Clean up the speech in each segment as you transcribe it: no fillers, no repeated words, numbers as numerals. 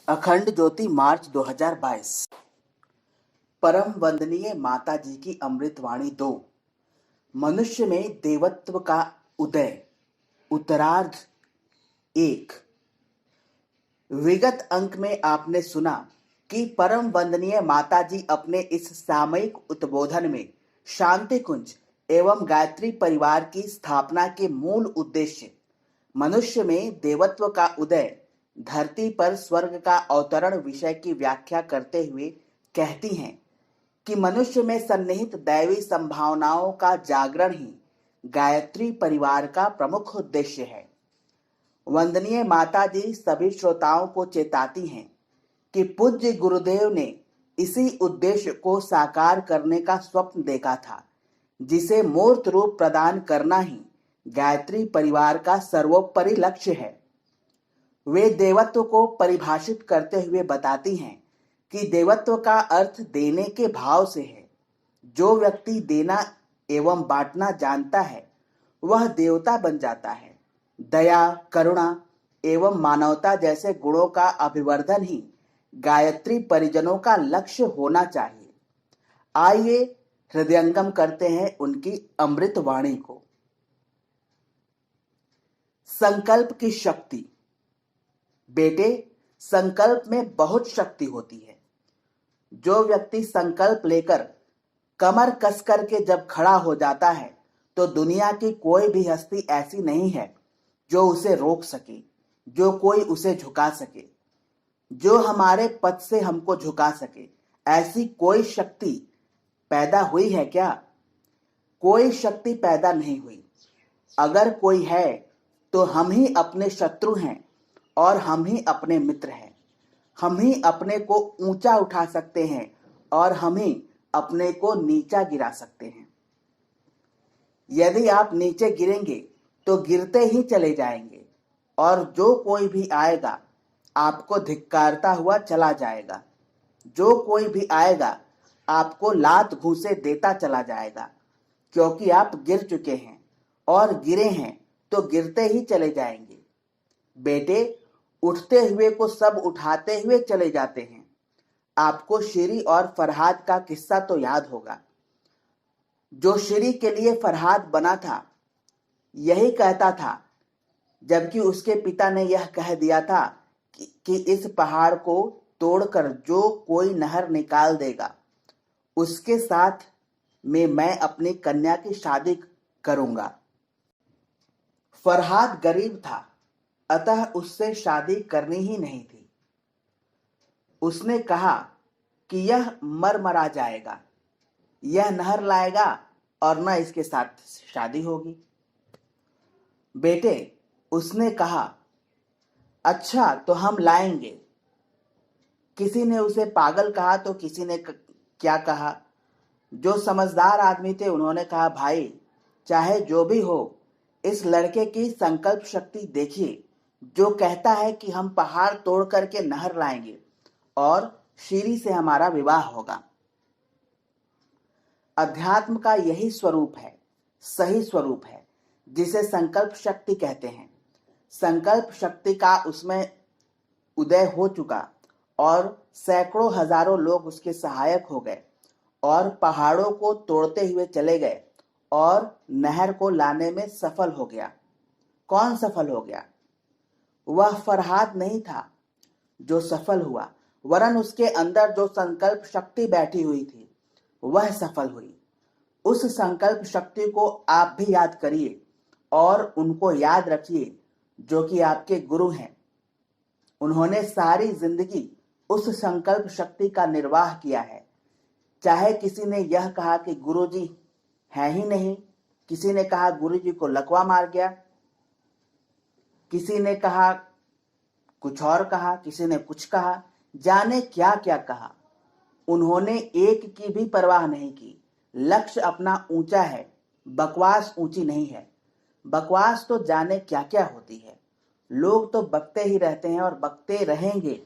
अखंड ज्योति मार्च 2022। परम वंदनीय माता जी की अमृतवाणी 2। मनुष्य में देवत्व का उदय। उत्तरार्ध 1। विगत अंक में आपने सुना कि परम वंदनीय माता जी अपने इस सामयिक उद्बोधन में शांति कुंज एवं गायत्री परिवार की स्थापना के मूल उद्देश्य, मनुष्य में देवत्व का उदय, धरती पर स्वर्ग का अवतरण विषय की व्याख्या करते हुए कहती हैं कि मनुष्य में सन्निहित दैवी संभावनाओं का जागरण ही गायत्री परिवार का प्रमुख उद्देश्य है। वंदनीय माता जी सभी श्रोताओं को चेताती हैं कि पूज्य गुरुदेव ने इसी उद्देश्य को साकार करने का स्वप्न देखा था, जिसे मूर्त रूप प्रदान करना ही गायत्री परिवार का सर्वोपरि लक्ष्य है। वे देवत्व को परिभाषित करते हुए बताती हैं कि देवत्व का अर्थ देने के भाव से है। जो व्यक्ति देना एवं बांटना जानता है वह देवता बन जाता है। दया, करुणा एवं मानवता जैसे गुणों का अभिवर्धन ही गायत्री परिजनों का लक्ष्य होना चाहिए। आइए हृदयंगम करते हैं उनकी अमृत वाणी को। संकल्प की शक्ति। बेटे, संकल्प में बहुत शक्ति होती है। जो व्यक्ति संकल्प लेकर कमर कसकर के जब खड़ा हो जाता है तो दुनिया की कोई भी हस्ती ऐसी नहीं है जो उसे रोक सके, जो कोई उसे झुका सके, जो हमारे पद से हमको झुका सके। ऐसी कोई शक्ति पैदा हुई है क्या? कोई शक्ति पैदा नहीं हुई। अगर कोई है तो हम ही अपने शत्रु हैं और हम ही अपने मित्र हैं। हम ही अपने को ऊंचा उठा सकते हैं और हम ही अपने को नीचा गिरा सकते हैं। यदि आप नीचे गिरेंगे तो गिरते ही चले जाएंगे और जो कोई भी आएगा आपको धिक्कारता हुआ चला जाएगा। जो कोई भी आएगा आपको लात घूंसे देता चला जाएगा, क्योंकि आप गिर चुके हैं और गिरे हैं तो गिरते ही चले जाएंगे। बेटे, उठते हुए को सब उठाते हुए चले जाते हैं। आपको श्री और फरहाद का किस्सा तो याद होगा। जो श्री के लिए फरहाद बना था यही कहता था, जबकि उसके पिता ने यह कह दिया था कि इस पहाड़ को तोड़कर जो कोई नहर निकाल देगा उसके साथ में मैं अपनी कन्या की शादी करूंगा। फरहाद गरीब था, अतः उससे शादी करनी ही नहीं थी। उसने कहा कि यह मर मरा जाएगा, यह नहर लाएगा और न इसके साथ शादी होगी। बेटे, उसने कहा, अच्छा तो हम लाएंगे। किसी ने उसे पागल कहा तो किसी ने क्या कहा। जो समझदार आदमी थे उन्होंने कहा, भाई चाहे जो भी हो, इस लड़के की संकल्प शक्ति देखिए, जो कहता है कि हम पहाड़ तोड़ करके नहर लाएंगे और श्री से हमारा विवाह होगा। अध्यात्म का यही स्वरूप है, सही स्वरूप है, जिसे संकल्प शक्ति कहते हैं। संकल्प शक्ति का उसमें उदय हो चुका और सैकड़ों हजारों लोग उसके सहायक हो गए और पहाड़ों को तोड़ते हुए चले गए और नहर को लाने में सफल हो गया। कौन सफल हो गया? वह फरहाद नहीं था जो सफल हुआ, वरन उसके अंदर जो संकल्प शक्ति बैठी हुई थी वह सफल हुई। उस संकल्प शक्ति को आप भी याद करिए और उनको याद रखिए जो कि आपके गुरु हैं। उन्होंने सारी जिंदगी उस संकल्प शक्ति का निर्वाह किया है। चाहे किसी ने यह कहा कि गुरुजी है ही नहीं, किसी ने कहा गुरुजी को लकवा मार गया, किसी ने कहा कुछ और कहा, किसी ने कुछ कहा, जाने क्या क्या कहा। उन्होंने एक की भी परवाह नहीं की। लक्ष्य अपना ऊंचा है, बकवास ऊंची नहीं है। बकवास तो जाने क्या क्या होती है। लोग तो बकते ही रहते हैं और बकते रहेंगे।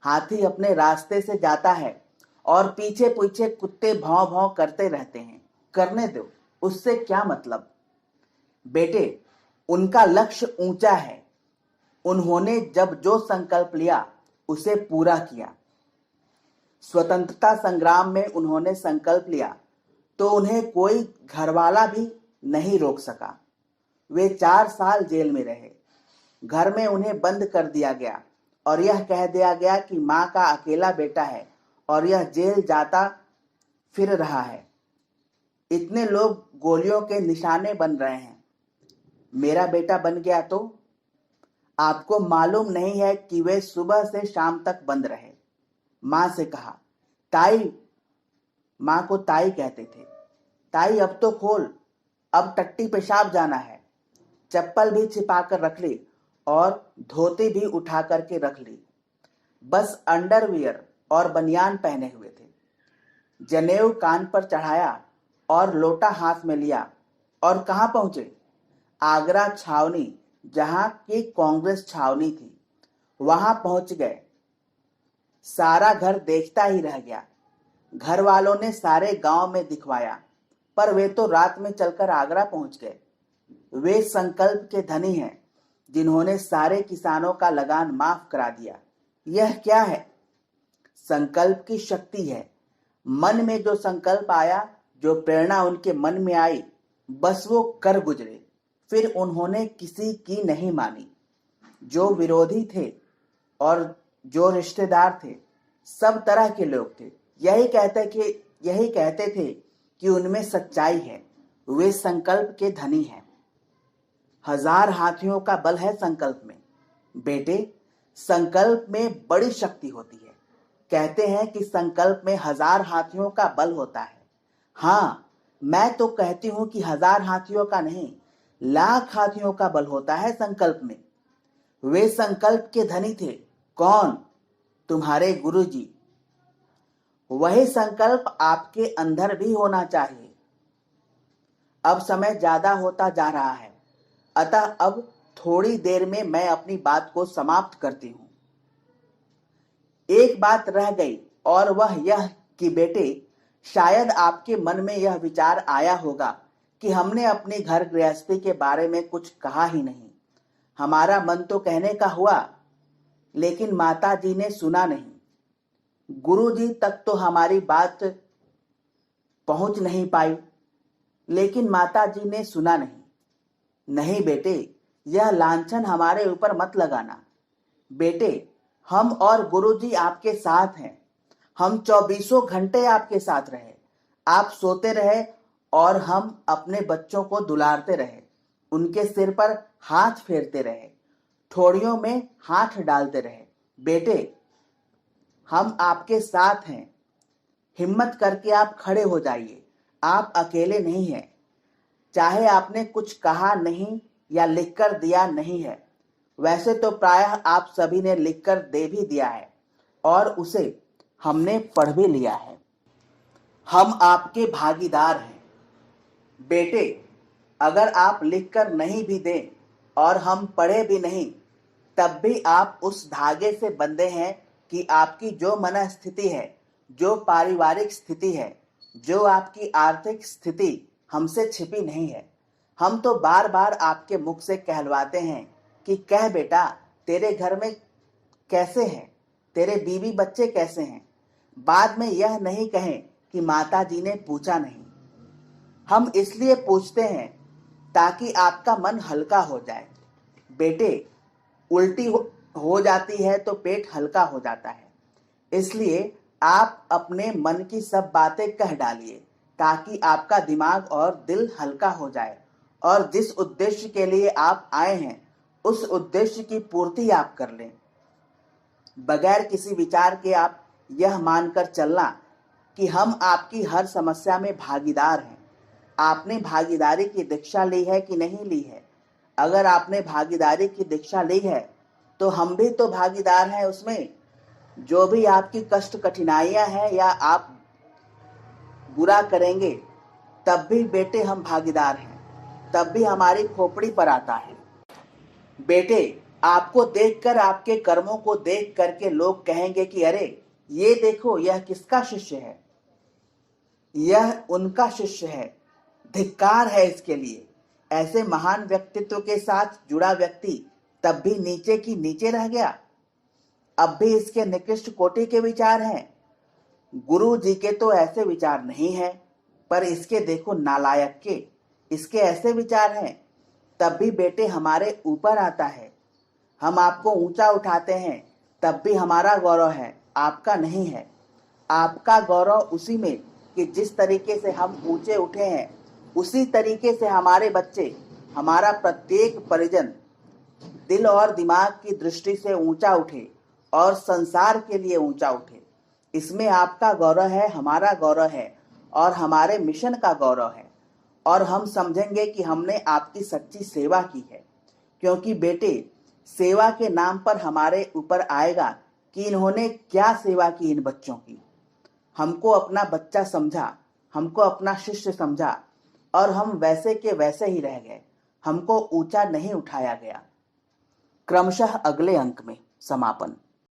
हाथी अपने रास्ते से जाता है और पीछे पीछे कुत्ते भौं भौं करते रहते हैं। करने दो, उससे क्या मतलब। बेटे, उनका लक्ष्य ऊंचा है। उन्होंने जब जो संकल्प लिया उसे पूरा किया। स्वतंत्रता संग्राम में उन्होंने संकल्प लिया तो उन्हें कोई घरवाला भी नहीं रोक सका। वे 4 साल जेल में रहे। घर में उन्हें बंद कर दिया गया और यह कह दिया गया कि माँ का अकेला बेटा है और यह जेल जाता फिर रहा है। इतने लोग गोलियों के निशाने बन रहे हैं, मेरा बेटा बन गया तो? आपको मालूम नहीं है कि वे सुबह से शाम तक बंद रहे। माँ से कहा, ताई, माँ को ताई कहते थे, ताई अब तो खोल, अब टट्टी पेशाब जाना है। चप्पल भी छिपा कर रख ली और धोती भी उठा करके रख ली। बस अंडरवियर और बनियान पहने हुए थे। जनेऊ कान पर चढ़ाया और लोटा हाथ में लिया और कहाँ पहुंचे? आगरा छावनी, जहां की कांग्रेस छावनी थी, वहां पहुंच गए। सारा घर देखता ही रह गया। घर वालों ने सारे गांव में दिखवाया, पर वे तो रात में चलकर आगरा पहुंच गए। वे संकल्प के धनी हैं, जिन्होंने सारे किसानों का लगान माफ करा दिया। यह क्या है? संकल्प की शक्ति है। मन में जो संकल्प आया, जो प्रेरणा उनके मन में आई, बस वो कर गुजरे। फिर उन्होंने किसी की नहीं मानी। जो विरोधी थे और जो रिश्तेदार थे, सब तरह के लोग थे, यही कहते थे कि उनमें सच्चाई है। वे संकल्प के धनी हैं। 1000 हाथियों का बल है संकल्प में। बेटे, संकल्प में बड़ी शक्ति होती है। कहते हैं कि संकल्प में 1000 हाथियों का बल होता है। हाँ, मैं तो कहती हूं कि 1000 हाथियों का नहीं, लाख हाथियों का बल होता है संकल्प में। वे संकल्प के धनी थे। कौन? तुम्हारे गुरुजी। वही संकल्प आपके अंदर भी होना चाहिए। अब समय ज्यादा होता जा रहा है, अतः अब थोड़ी देर में मैं अपनी बात को समाप्त करती हूं। एक बात रह गई और वह यह कि बेटे, शायद आपके मन में यह विचार आया होगा कि हमने अपनी घर गृहस्थी के बारे में कुछ कहा ही नहीं। हमारा मन तो कहने का हुआ, लेकिन माता जी ने सुना नहीं। गुरु जी तक तो हमारी बात पहुंच नहीं पाई, लेकिन माता जी ने सुना नहीं। नहीं बेटे, यह लांछन हमारे ऊपर मत लगाना। बेटे, हम और गुरुजी आपके साथ हैं। हम 24 घंटे आपके साथ रहे। आप सोते रहे और हम अपने बच्चों को दुलारते रहे, उनके सिर पर हाथ फेरते रहे, ठोड़ियों में हाथ डालते रहे। बेटे, हम आपके साथ हैं। हिम्मत करके आप खड़े हो जाइए। आप अकेले नहीं हैं। चाहे आपने कुछ कहा नहीं या लिखकर दिया नहीं है, वैसे तो प्रायः आप सभी ने लिखकर दे भी दिया है और उसे हमने पढ़ भी लिया है। हम आपके भागीदार हैं। बेटे, अगर आप लिखकर नहीं भी दें और हम पढ़े भी नहीं, तब भी आप उस धागे से बंधे हैं कि आपकी जो मनस्थिति है, जो पारिवारिक स्थिति है, जो आपकी आर्थिक स्थिति हमसे छिपी नहीं है। हम तो बार बार आपके मुख से कहलवाते हैं कि कह बेटा, तेरे घर में कैसे हैं, तेरे बीवी बच्चे कैसे हैं। बाद में यह नहीं कहें कि माता जी ने पूछा नहीं। हम इसलिए पूछते हैं ताकि आपका मन हल्का हो जाए। बेटे, उल्टी हो जाती है तो पेट हल्का हो जाता है। इसलिए आप अपने मन की सब बातें कह डालिए ताकि आपका दिमाग और दिल हल्का हो जाए और जिस उद्देश्य के लिए आप आए हैं, उस उद्देश्य की पूर्ति आप कर लें। बगैर किसी विचार के आप यह मानकर चलना कि हम आपकी हर समस्या में भागीदार हैं। आपने भागीदारी की दीक्षा ली है कि नहीं ली है? अगर आपने भागीदारी की दीक्षा ली है तो हम भी तो भागीदार हैं उसमें। जो भी आपकी कष्ट कठिनाइयां हैं या आप बुरा करेंगे, तब भी बेटे हम भागीदार हैं, तब भी हमारी खोपड़ी पर आता है। बेटे, आपको देखकर, आपके कर्मों को देख करके लोग कहेंगे कि अरे ये देखो, यह किसका शिष्य है, यह उनका शिष्य है, धिक्कार है इसके लिए। ऐसे महान व्यक्तित्व के साथ जुड़ा व्यक्ति तब भी नीचे की नीचे रह गया। अब भी इसके निकृष्ट कोटि के विचार हैं। गुरु जी के तो ऐसे विचार नहीं हैं, पर इसके देखो नालायक के, इसके ऐसे विचार हैं। तब भी बेटे हमारे ऊपर आता है। हम आपको ऊंचा उठाते हैं, तब भी हमारा गौरव है, आपका नहीं है। आपका गौरव उसी में कि जिस तरीके से हम ऊंचे उठे हैं, उसी तरीके से हमारे बच्चे, हमारा प्रत्येक परिजन दिल और दिमाग की दृष्टि से ऊंचा उठे और संसार के लिए ऊंचा उठे। इसमें आपका गौरव है, हमारा गौरव है और हमारे मिशन का गौरव है। और हम समझेंगे कि हमने आपकी सच्ची सेवा की है, क्योंकि बेटे सेवा के नाम पर हमारे ऊपर आएगा कि इन्होंने क्या सेवा की इन बच्चों की। हमको अपना बच्चा समझा, हमको अपना शिष्य समझा और हम वैसे के वैसे ही रह गए, हमको ऊंचा नहीं उठाया गया। क्रमशः अगले अंक में समापन।